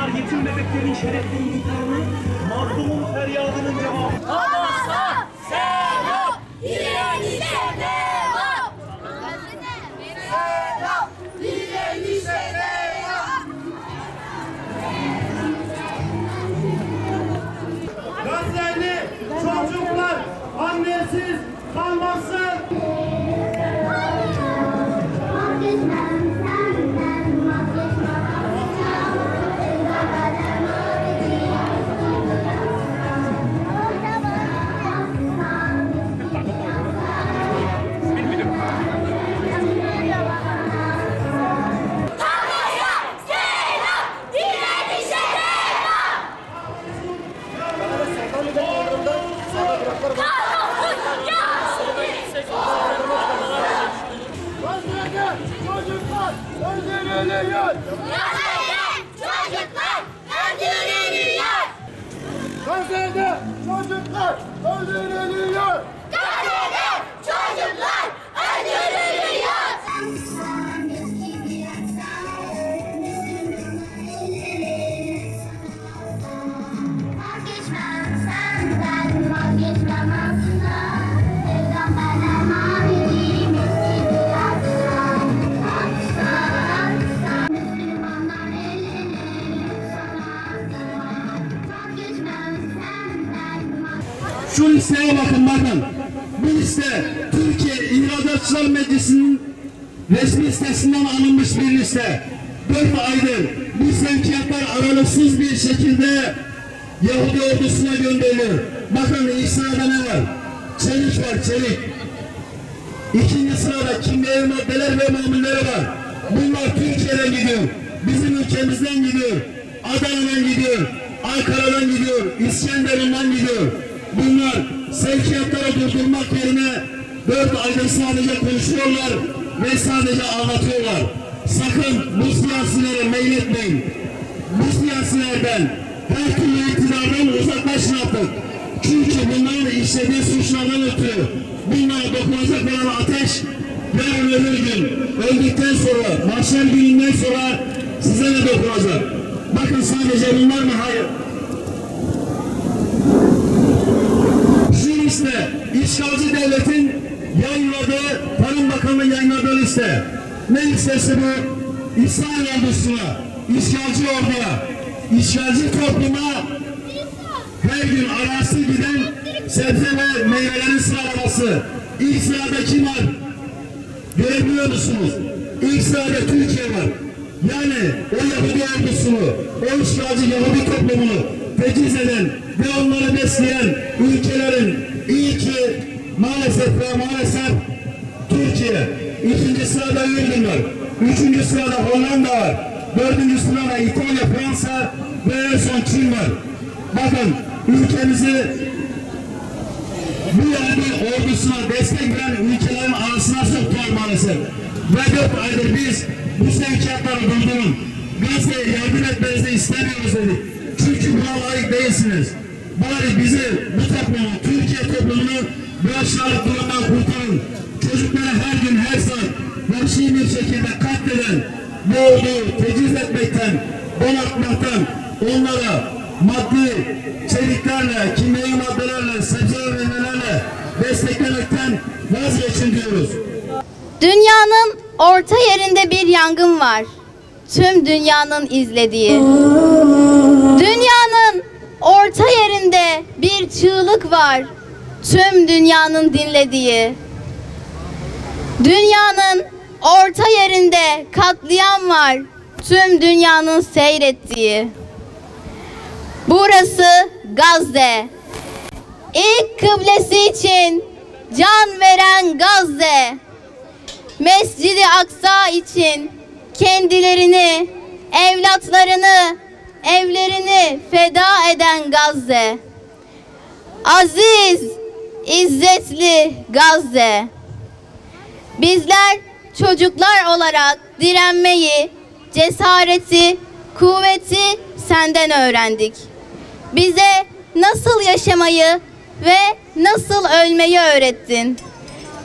Bunlar yetim bebeklerin şerefli intiharı, mazlumun feryadının cevabı. Hamas'a selam, direnişe devam. Selam, direnişe devam. Gazze'li çocuklar annesiz kalmasın. Gazze'de çocuklar öldürülüyor. Gazze'de çocuklar öldürülüyor. Vazgeçmem senden, vazgeçmem asla. Peygamberler maviyim, eski asla. Asla, asla. Müslümanlar el ele, sana vazgeçmem senden. Şu listeye bakın. Bu liste Türkiye İhracatçılar Meclisi'nin resmi sitesinden alınmış bir liste. 4 aydır bu sevkiyatlar aralıksız bir şekilde Yahudi ordusuna gönderiliyor. Bakın ilk sırada ne var? Çelik var, çelik. İkinci sırada kimyevi maddeler ve mamulleri var. Bunlar Türkiye'den gidiyor. Bizim ülkemizden gidiyor. Adana'dan gidiyor. Ankara'dan gidiyor. İskenderun'dan gidiyor. Bunlar sevkiyatları durdurmak yerine 4 aydır sadece konuşuyorlar ve sadece anlatıyorlar. Sakın bu siyasilere meyletmeyin. Bu siyasilerden her türlü iktidardan uzaklaşın artık. Çünkü bunların işlediği suçlardan ötürü bunlara dokunacak olan ateş yarın öbür gün öldükten sonra, mahşer gününden sonra size de dokunacak. Bakın sadece bunlar mı? Hayır. Şu liste işgalci devletin yayınladığı, Tarım Bakanı'nın yayınladığı liste. Ne listesi bu? İsrail ordusuna, işgalci orduya, işgalci topluma her gün arası giden sebze ve meyvelerin sıralaması. İlk sırada kim var? Görebiliyor musunuz? İlk sırada Türkiye var. Yani o Yahudi ordusunu, o işgalci Yahudi toplumunu teciz eden ve onları besleyen ülkelerin ilki maalesef Türkiye. İkinci sırada Ürdün var. Üçüncü sırada Hollanda var. Dördüncü sırada İtalya, Fransa ve en son Çin var. Bakın ülkemizi bu Yahudi ordusuna destek veren ülkelerin arasına soktular maalesef. Ve 4 aydır biz bu sevkiyatları durdurun. Gazze'ye yardım etmenizi istemiyoruz dedik. Çünkü buna layık değilsiniz. Bari bizi, bu toplumu, Türkiye toplumunu bu aşağılık durumdan kurtarın. Çocuklara her gün, her saat vahşi bir şekilde katleden, boğduğu, teciz etmekten, donatmaktan, onlara maddi içeriklerle, kimyevi maddelerle, sebze ve meyvelerle desteklemekten vazgeçin diyoruz. Dünyanın orta yerinde bir yangın var. Tüm dünyanın izlediği. Dünyanın orta yerinde bir çığlık var. Tüm dünyanın dinlediği. Dünyanın orta yerinde katliam var. Tüm dünyanın seyrettiği. Burası Gazze. İlk kıblesi için can veren Gazze. Mescid-i Aksa için kendilerini, evlatlarını, evlerini feda eden Gazze. Aziz, izzetli Gazze. Bizler çocuklar olarak direnmeyi, cesareti, kuvveti senden öğrendik. Bize nasıl yaşamayı ve nasıl ölmeyi öğrettin.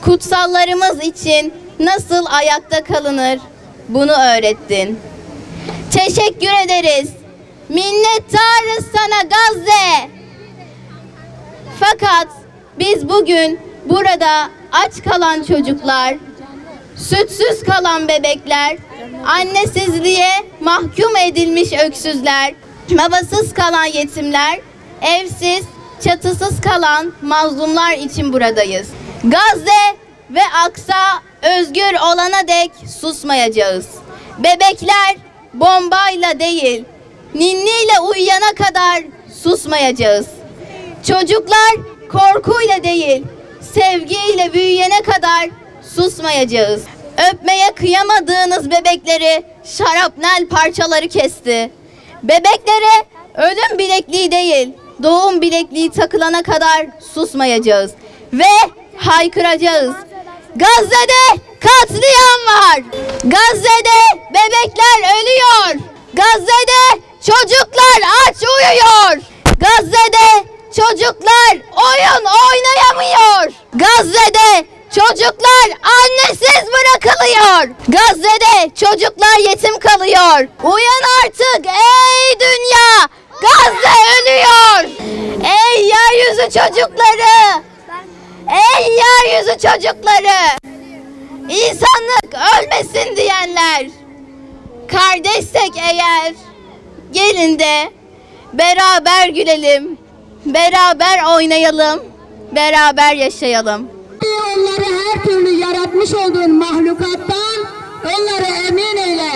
Kutsallarımız için nasıl ayakta kalınır bunu öğrettin. Teşekkür ederiz. Minnettarız sana Gazze. Fakat biz bugün burada aç kalan çocuklar, sütsüz kalan bebekler, annesizliğe mahkum edilmiş öksüzler, babasız kalan yetimler, evsiz, çatısız kalan mazlumlar için buradayız. Gazze ve Aksa özgür olana dek susmayacağız. Bebekler bombayla değil, ninniyle uyuyana kadar susmayacağız. Çocuklar korkuyla değil, sevgiyle büyüyene kadar susmayacağız. Öpmeye kıyamadığınız bebekleri şarapnel parçaları kesti. Bebeklere ölüm bilekliği değil, doğum bilekliği takılana kadar susmayacağız. Ve haykıracağız. Gazze'de katliam var. Gazze'de bebekler ölüyor. Gazze'de çocuklar aç uyuyor. Gazze'de çocuklar oyun oynayamıyor. Gazze'de çocuklar annesiz bırakılıyor. Gazze'de çocuklar yetim kalıyor. Uyan artık ey dünya. Gazze ölüyor. Ey yeryüzü çocukları. Ey yeryüzü çocukları. İnsanlık ölmesin diyenler. Kardeşsek eğer gelin de beraber gülelim. Beraber oynayalım. Beraber yaşayalım. Onları her türlü yaratmış olduğun mahlukattan onları emin eyle.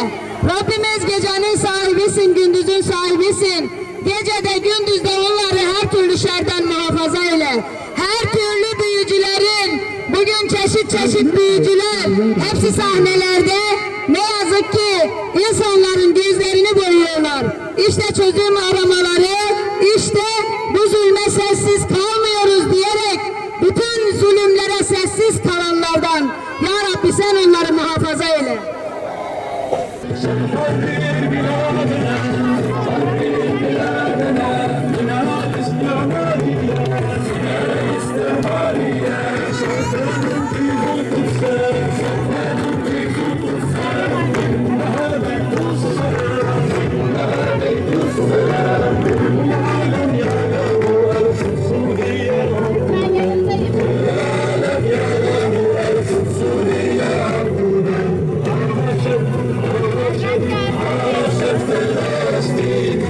Rabbimiz gecenin sahibisin, gündüzün sahibisin. Gecede gündüzde onları her türlü şerden muhafaza eyle. Her türlü büyücülerin, bugün çeşit büyücüler, hepsi sahnelerde. Ne yazık ki insanların gözlerini boyuyorlar. İşte çözüm aramaları, işte bu zulme sessiz kalmıyoruz diyerek bütün zulümlere sessiz kalanlardan Ya Rabbi sen onları muhafaza eyle. Palestine.